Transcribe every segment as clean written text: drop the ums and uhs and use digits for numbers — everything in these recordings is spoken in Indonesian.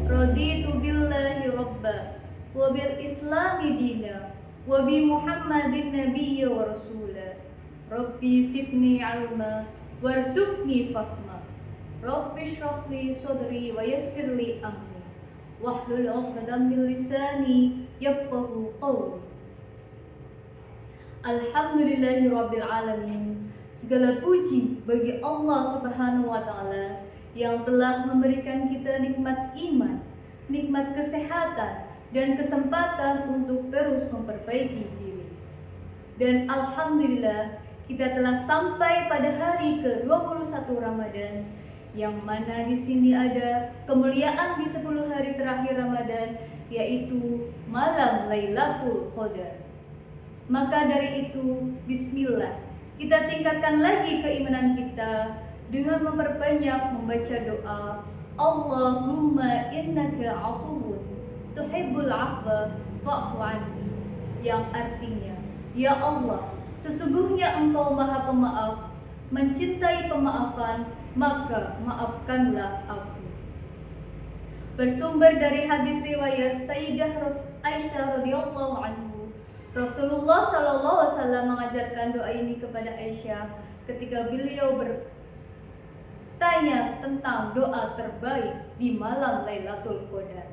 Raditu billahi rabba wa bil islami dina wa bi Muhammadin nabiyya wa rasula. Rabbi zidni ilma warzuqni fahma. Rabbi shrah li sadri wa yassir li amri wahlul 'uqdatam min lisani yafqahu qawli. Alhamdulillahirabbil alamin. Segala puji bagi Allah Subhanahu wa taala yang telah memberikan kita nikmat iman, nikmat kesehatan, dan kesempatan untuk terus memperbaiki diri. Dan alhamdulillah kita telah sampai pada hari ke-21 Ramadan, yang mana di sini ada kemuliaan di 10 hari terakhir Ramadan, yaitu malam Lailatul Qadar. Maka dari itu, bismillah, kita tingkatkan lagi keimanan kita dengan memperbanyak membaca doa Allahumma innaka afuwun tuhibbul afwa fa'fu anni, yang artinya, ya Allah, sesungguhnya Engkau Maha Pemaaf, mencintai pemaafan, maka maafkanlah aku. Bersumber dari hadis riwayat Sayyidah Aisyah radhiyallahu anhu, Rasulullah sallallahu alaihi wasallam mengajarkan doa ini kepada Aisyah ketika beliau bertanya tentang doa terbaik di malam Lailatul Qadar.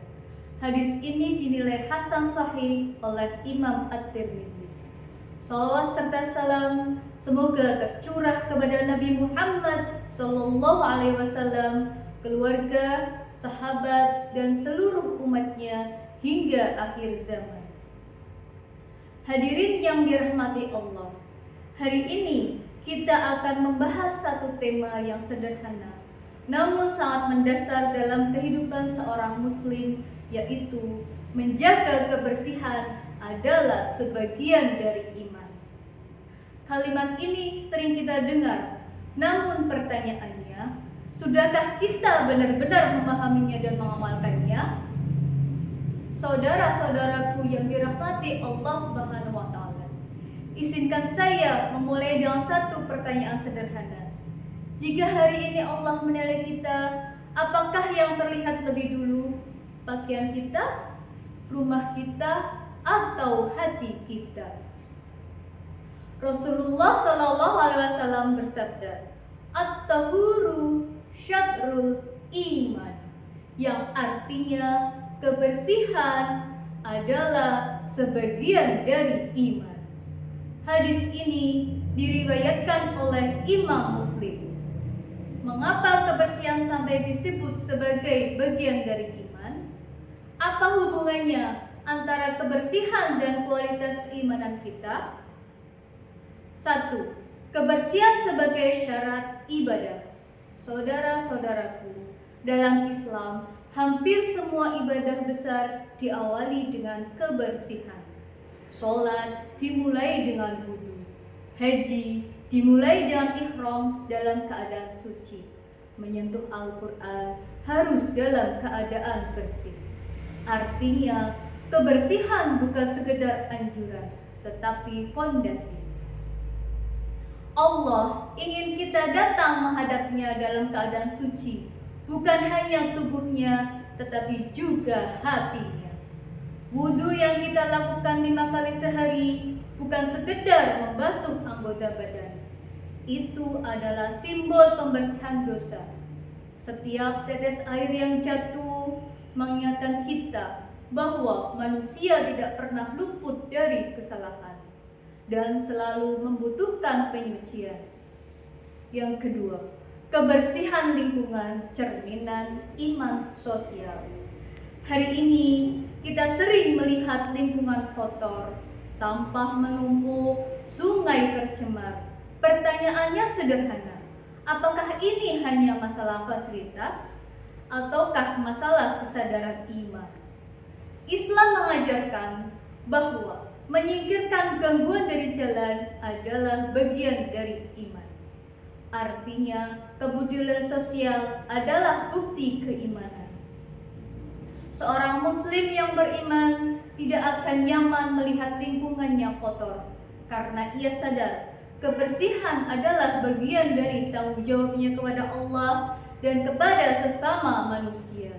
Hadis ini dinilai hasan sahih oleh Imam At-Tirmidzi. Salawat serta salam semoga tercurah kepada Nabi Muhammad sallallahu alaihi wasallam, keluarga, sahabat, dan seluruh umatnya hingga akhir zaman. Hadirin yang dirahmati Allah, hari ini kita akan membahas satu tema yang sederhana namun sangat mendasar dalam kehidupan seorang muslim, yaitu menjaga kebersihan adalah sebagian dari iman. Kalimat ini sering kita dengar, namun pertanyaannya, sudahkah kita benar-benar memahaminya dan mengamalkannya? Saudara-saudaraku yang dirahmati Allah Subhanahu wa taala, izinkan saya memulai dengan satu pertanyaan sederhana. Jika hari ini Allah menilai kita, apakah yang terlihat lebih dulu? Pakaian kita, rumah kita, atau hati kita? Rasulullah sallallahu alaihi wasallam bersabda, "At-tahuru syatrul iman," yang artinya kebersihan adalah sebagian dari iman. Hadis ini diriwayatkan oleh Imam Muslim. Mengapa kebersihan sampai disebut sebagai bagian dari iman? Apa hubungannya antara kebersihan dan kualitas keimanan kita? 1. Kebersihan sebagai syarat ibadah. Saudara-saudaraku, dalam Islam, hampir semua ibadah besar diawali dengan kebersihan. Sholat dimulai dengan wudu, haji dimulai dengan ihram dalam keadaan suci, menyentuh Al-Quran harus dalam keadaan bersih. Artinya, kebersihan bukan sekedar anjuran, tetapi fondasi. Allah ingin kita datang menghadapnya dalam keadaan suci, bukan hanya tubuhnya, tetapi juga hatinya. Wudu yang kita lakukan 5 kali sehari bukan sekedar membasuh anggota badan. Itu adalah simbol pembersihan dosa. Setiap tetes air yang jatuh mengingatkan kita bahwa manusia tidak pernah luput dari kesalahan dan selalu membutuhkan penyucian. Yang kedua, kebersihan lingkungan, cerminan iman sosial. Hari ini kita sering melihat lingkungan kotor, sampah menumpuk, sungai tercemar. Pertanyaannya sederhana, apakah ini hanya masalah fasilitas ataukah masalah kesadaran iman? Islam mengajarkan bahwa menyingkirkan gangguan dari jalan adalah bagian dari iman. Artinya, kepedulian sosial adalah bukti keimanan. Seorang muslim yang beriman tidak akan nyaman melihat lingkungannya kotor, karena ia sadar kebersihan adalah bagian dari tanggung jawabnya kepada Allah dan kepada sesama manusia.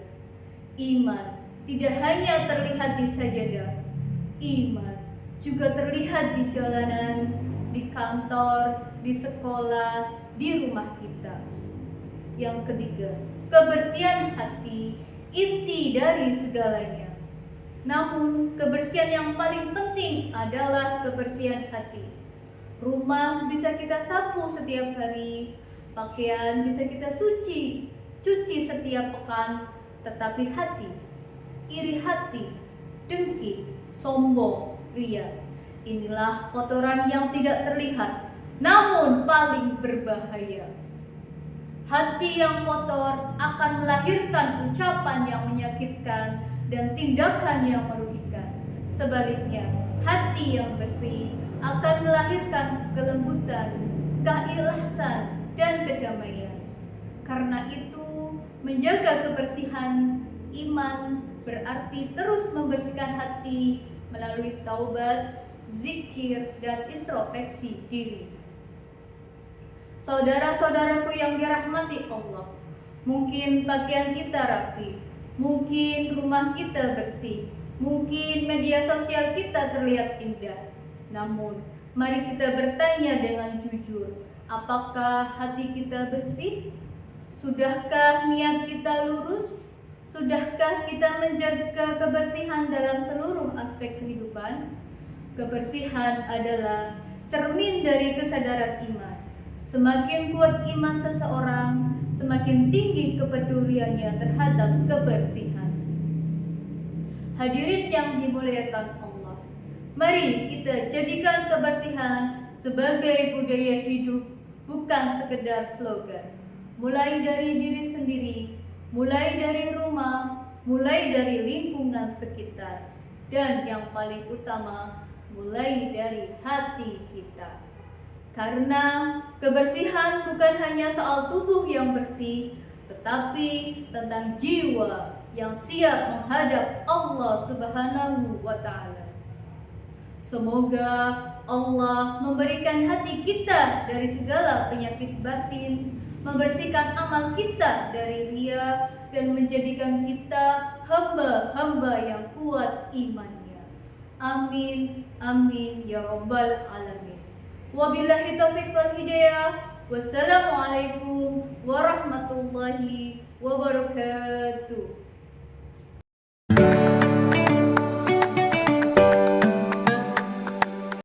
Iman tidak hanya terlihat di sajadah, iman juga terlihat di jalanan, di kantor, di sekolah, di rumah kita. Yang ketiga, kebersihan hati inti dari segalanya. Namun, kebersihan yang paling penting adalah kebersihan hati. Rumah bisa kita sapu setiap hari, pakaian bisa kita cuci setiap pekan, tetapi hati, iri hati, dengki, sombong, ria, inilah kotoran yang tidak terlihat, namun paling berbahaya. Hati yang kotor akan melahirkan ucapan yang menyakitkan dan tindakan yang merugikan. Sebaliknya, hati yang bersih akan melahirkan kelembutan, keikhlasan, dan kedamaian. Karena itu, menjaga kebersihan iman berarti terus membersihkan hati melalui taubat, zikir, dan introspeksi diri. Saudara-saudaraku yang dirahmati Allah, mungkin pakaian kita rapi, mungkin rumah kita bersih, mungkin media sosial kita terlihat indah. Namun, mari kita bertanya dengan jujur, apakah hati kita bersih? Sudahkah niat kita lurus? Sudahkah kita menjaga kebersihan dalam seluruh aspek kehidupan? Kebersihan adalah cermin dari kesadaran iman. Semakin kuat iman seseorang, semakin tinggi kepeduliannya terhadap kebersihan. Hadirin yang dimuliakan Allah, mari kita jadikan kebersihan sebagai budaya hidup, bukan sekedar slogan. Mulai dari diri sendiri, mulai dari rumah, mulai dari lingkungan sekitar, dan yang paling utama, mulai dari hati kita. Karena kebersihan bukan hanya soal tubuh yang bersih, tetapi tentang jiwa yang siap menghadap Allah Subhanahu wa Ta'ala. Semoga Allah memberikan hati kita dari segala penyakit batin, membersihkan amal kita dari ria, dan menjadikan kita hamba-hamba yang kuat imannya. Amin, amin, ya rabbal alamin. Wabillahi taufiq wal hidayah. Wassalamualaikum warahmatullahi wabarakatuh.